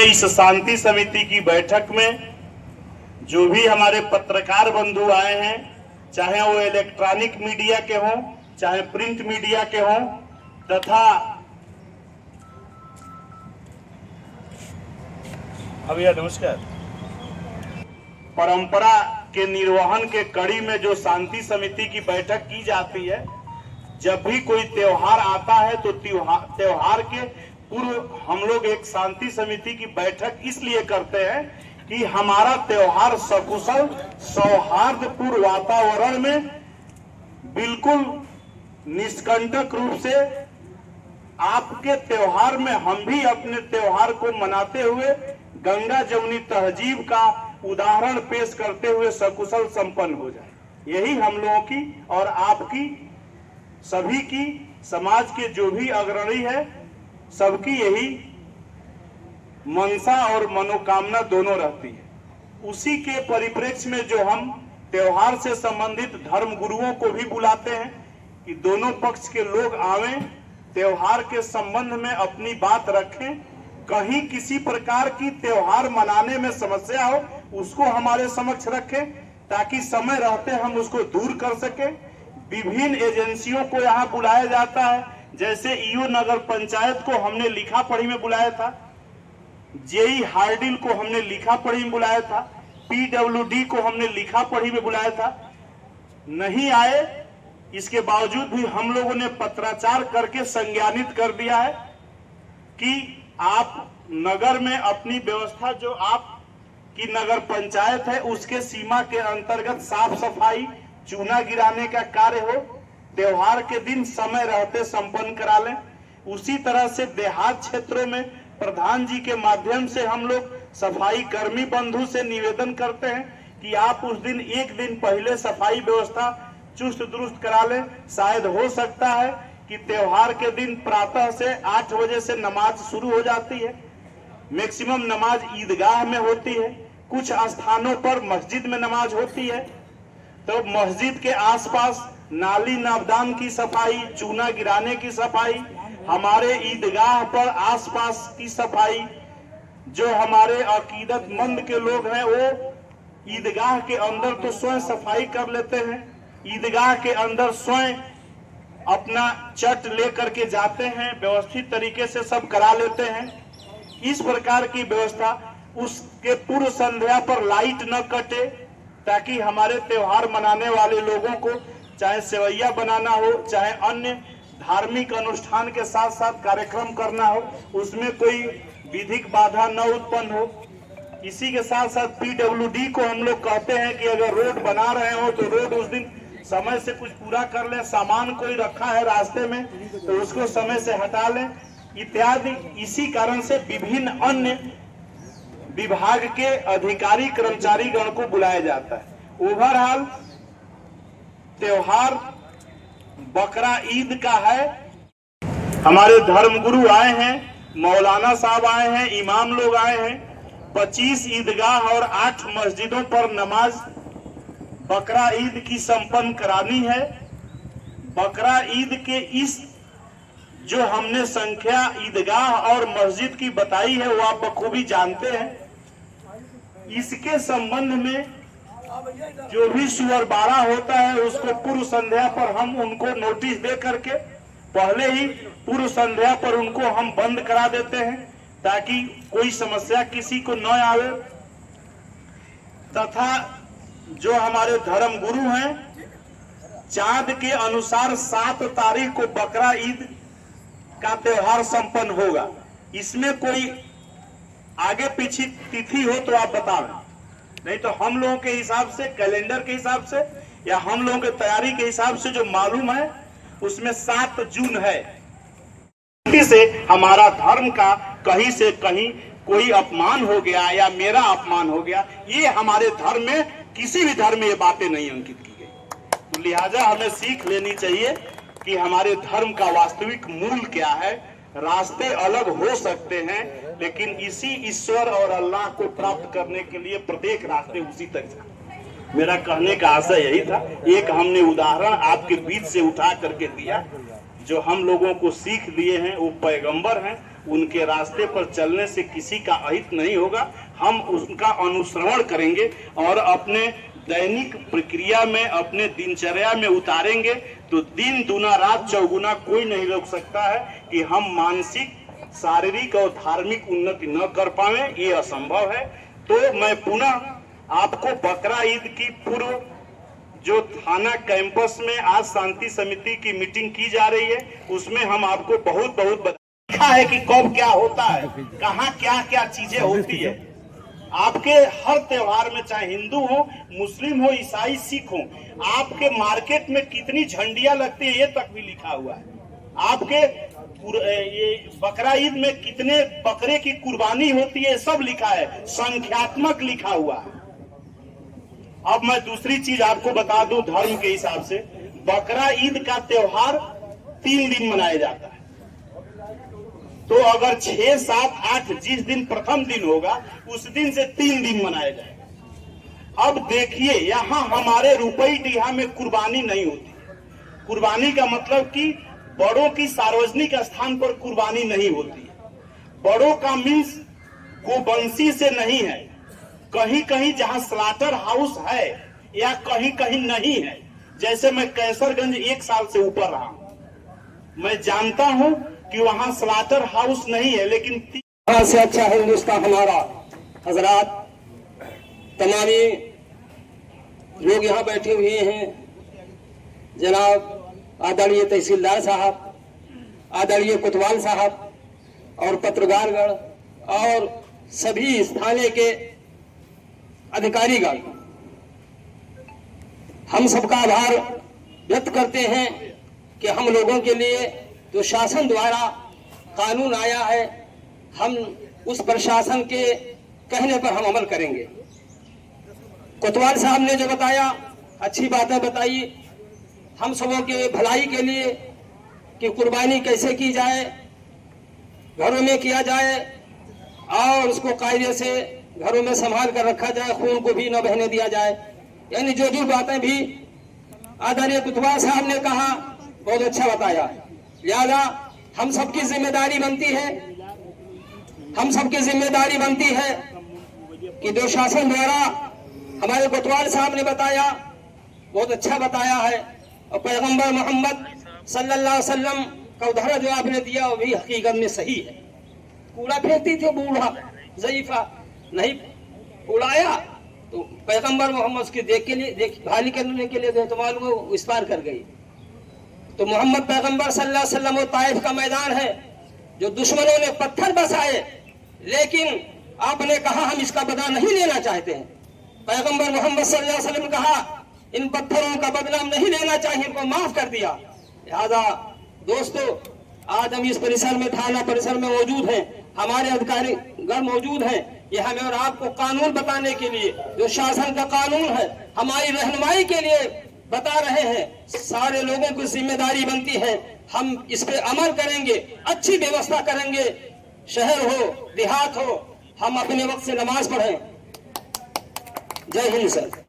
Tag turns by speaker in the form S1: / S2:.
S1: इस शांति समिति की बैठक में जो भी हमारे पत्रकार बंधु आए हैं, चाहे वो इलेक्ट्रॉनिक मीडिया के हों, चाहे प्रिंट मीडिया के हों, तथा भैया नमस्कार, परंपरा के निर्वहन के कड़ी में जो शांति समिति की बैठक की जाती है, जब भी कोई त्योहार आता है तो त्योहार के पूर्व हम लोग एक शांति समिति की बैठक इसलिए करते हैं कि हमारा त्योहार सकुशल सौहार्दपूर्ण वातावरण में बिल्कुल निष्कंटक रूप से आपके त्योहार में हम भी अपने त्योहार को मनाते हुए गंगा जमुनी तहजीब का उदाहरण पेश करते हुए सकुशल संपन्न हो जाए। यही हम लोगों की और आपकी सभी की, समाज के जो भी अग्रणी है, सबकी यही मंशा और मनोकामना दोनों रहती है। उसी के परिप्रेक्ष्य में जो हम त्योहार से संबंधित धर्म गुरुओं को भी बुलाते हैं कि दोनों पक्ष के लोग आवें, त्योहार के संबंध में अपनी बात रखें। कहीं किसी प्रकार की त्योहार मनाने में समस्या हो उसको हमारे समक्ष रखें ताकि समय रहते हम उसको दूर कर सकें। विभिन्न एजेंसियों को यहाँ बुलाया जाता है, जैसे ईओ नगर पंचायत को हमने लिखा पढ़ी में बुलाया था, जेई हार्डिल को हमने लिखा पढ़ी में बुलाया था, पीडब्ल्यूडी को हमने लिखा पढ़ी में बुलाया था, नहीं आए। इसके बावजूद भी हम लोगों ने पत्राचार करके संज्ञानित कर दिया है कि आप नगर में अपनी व्यवस्था, जो आपकी नगर पंचायत है उसके सीमा के अंतर्गत साफ सफाई, चूना गिराने का कार्य हो, त्योहार के दिन समय रहते संपन्न करा लें। उसी तरह से देहात क्षेत्रों में प्रधान जी के माध्यम से हम लोग सफाई कर्मी बंधु से निवेदन करते हैं कि आप उस दिन एक दिन पहले सफाई व्यवस्था चुस्त दुरुस्त करा लें। शायद हो सकता है कि त्योहार के दिन प्रातः से 8 बजे से नमाज शुरू हो जाती है, मैक्सिमम नमाज ईदगाह में होती है, कुछ स्थानों पर मस्जिद में नमाज होती है, तो मस्जिद के आसपास नाली नाबदान की सफाई, चूना गिराने की सफाई, हमारे ईदगाह पर आसपास की सफाई, जो हमारे अकीदतमंद के लोग हैं वो ईदगाह के अंदर तो स्वयं सफाई कर लेते हैं, ईदगाह के अंदर स्वयं अपना चट लेकर के जाते हैं, व्यवस्थित तरीके से सब करा लेते हैं। इस प्रकार की व्यवस्था, उसके पूर्व संध्या पर लाइट न कटे ताकि हमारे त्योहार मनाने वाले लोगों को चाहे सेवैया बनाना हो, चाहे अन्य धार्मिक अनुष्ठान के साथ साथ कार्यक्रम करना हो, उसमें कोई विधिक बाधा न उत्पन्न हो। इसी के साथ साथ पीडब्ल्यूडी को हम लोग कहते हैं कि अगर रोड बना रहे हो तो रोड उस दिन समय से कुछ पूरा कर लें, सामान कोई रखा है रास्ते में तो उसको समय से हटा लें इत्यादि। इसी कारण से विभिन्न अन्य विभाग के अधिकारी कर्मचारी गण को बुलाया जाता है। ओवरऑल त्योहार बकरा ईद का है। हमारे धर्म गुरु आए हैं, मौलाना साहब आए हैं, इमाम लोग आए हैं। 25 ईदगाह और 8 मस्जिदों पर नमाज बकरा ईद की संपन्न करानी है। बकरा ईद के इस जो हमने संख्या ईदगाह और मस्जिद की बताई है वो आप बखूबी जानते हैं। इसके संबंध में जो भी सुअरबाड़ा होता है उसको पूर्व संध्या पर हम उनको नोटिस दे करके पहले ही पूर्व संध्या पर उनको हम बंद करा देते हैं ताकि कोई समस्या किसी को न आवे। तथा जो हमारे धर्म गुरु हैं, चांद के अनुसार 7 तारीख को बकरा ईद का त्योहार संपन्न होगा। इसमें कोई आगे पीछे तिथि हो तो आप बताएं, नहीं तो हम लोगों के हिसाब से, कैलेंडर के हिसाब से या हम लोगों की तैयारी के हिसाब से जो मालूम है उसमें 7 जून है। से हमारा धर्म का कहीं से कहीं कोई अपमान हो गया या मेरा अपमान हो गया, ये हमारे धर्म में, किसी भी धर्म में ये बातें नहीं अंकित की गई। तो लिहाजा हमें सीख लेनी चाहिए कि हमारे धर्म का वास्तविक मूल क्या है। रास्ते अलग हो सकते हैं लेकिन इसी ईश्वर और अल्लाह को प्राप्त करने के लिए प्रत्येक रास्ते उसी तक जाए। मेरा कहने का आशय यही था। एक हमने उदाहरण आपके बीच से उठा करके दिया, जो हम लोगों को सीख दिए हैं वो पैगंबर हैं उनके रास्ते पर चलने से किसी का अहित नहीं होगा। हम उनका अनुसरण करेंगे और अपने दैनिक प्रक्रिया में, अपने दिनचर्या में उतारेंगे तो दिन दुना रात चौगुना कोई नहीं रोक सकता है कि हम मानसिक, शारीरिक और धार्मिक उन्नति न कर पाए, ये असंभव है। तो मैं पुनः आपको बकरा ईद की पूर्व जो थाना कैंपस में आज शांति समिति की मीटिंग की जा रही है, उसमें हम आपको बहुत बहुत लिखा है कि कब क्या होता है, कहाँ क्या क्या चीजें होती है। आपके हर त्योहार में, चाहे हिंदू हो, मुस्लिम हो, ईसाई, सिख हो, आपके मार्केट में कितनी झंडियां लगती है ये तक भी लिखा हुआ है। आपके ये बकरा ईद में कितने बकरे की कुर्बानी होती है सब लिखा है, संख्यात्मक लिखा हुआ है। अब मैं दूसरी चीज आपको बता दूं, धर्म के हिसाब से बकरा ईद का त्योहार 3 दिन मनाया जाता है। तो अगर 6, 7, 8 जिस दिन प्रथम दिन होगा उस दिन से 3 दिन मनाया जाएगा। अब देखिए, यहाँ हमारे रुपई डीहा में कुर्बानी नहीं होती। कुर्बानी का मतलब कि बड़ों की सार्वजनिक स्थान पर कुर्बानी नहीं होती है। बड़ों का मीन्स गोवंशी से नहीं है। कहीं कहीं जहां स्लाटर हाउस है या कहीं कहीं नहीं है, जैसे मैं कैसरगंज 1 साल से ऊपर रहा हूं, मैं जानता हूं कि वहां स्लाटर हाउस नहीं है, लेकिन
S2: वहां से अच्छा हिंदुस्तान हमारा। हजरात, तमामी लोग यहाँ बैठे हुए हैं, जनाब आदरणीय तहसीलदार साहब, आदरणीय कोतवाल साहब और पत्रकारगण और सभी स्थानीय के अधिकारीगण, हम सबका आभार व्यक्त करते हैं कि हम लोगों के लिए जो शासन द्वारा कानून आया है, हम उस प्रशासन के कहने पर हम अमल करेंगे। कोतवाल साहब ने जो बताया, अच्छी बातें बताई, हम सबों के भलाई के लिए कि कुर्बानी कैसे की जाए, घरों में किया जाए और उसको कायदे से घरों में संभाल कर रखा जाए, खून को भी न बहने दिया जाए। यानी जो जो बातें भी आदरणीय कोतवाल साहब ने कहा, बहुत अच्छा बताया। लिहाजा हम सबकी जिम्मेदारी बनती है, हम सबकी जिम्मेदारी बनती है कि जो शासन द्वारा हमारे कोतवाल साहब ने बताया, बहुत अच्छा बताया है। और पैगंबर मोहम्मद सल्लल्लाहु अलैहि वसल्लम का उदाहरण जो आपने दिया वो भी हकीकत में सही है। कूड़ा फेंकती थी बूढ़ा ज़ईफा, नहीं उड़ाया तो पैगंबर मोहम्मद उसकी देखभाल करने के लिए देखभाल को इस पार कर गई। तो मोहम्मद पैगंबर सल्लल्लाहु अलैहि वसल्लम वो ताइफ का मैदान है जो दुश्मनों ने पत्थर बरसाए, लेकिन आपने कहा हम इसका बदला नहीं लेना चाहते हैं। पैगंबर मोहम्मद सल्लल्लाहु अलैहि वसल्लम कहा इन पत्थरों का बदला हम नहीं लेना चाहिए, इनको माफ कर दिया। लिहाजा दोस्तों, आज हम इस परिसर में, थाना परिसर में मौजूद हैं, हमारे अधिकारी गण मौजूद हैं। ये हमें और आपको कानून बताने के लिए, जो शासन का कानून है, हमारी रहनुमाई के लिए बता रहे हैं। सारे लोगों की जिम्मेदारी बनती है, हम इस पे अमल करेंगे, अच्छी व्यवस्था करेंगे। शहर हो, देहात हो, हम अपने वक्त से नमाज पढ़ें। जय हिंद सर।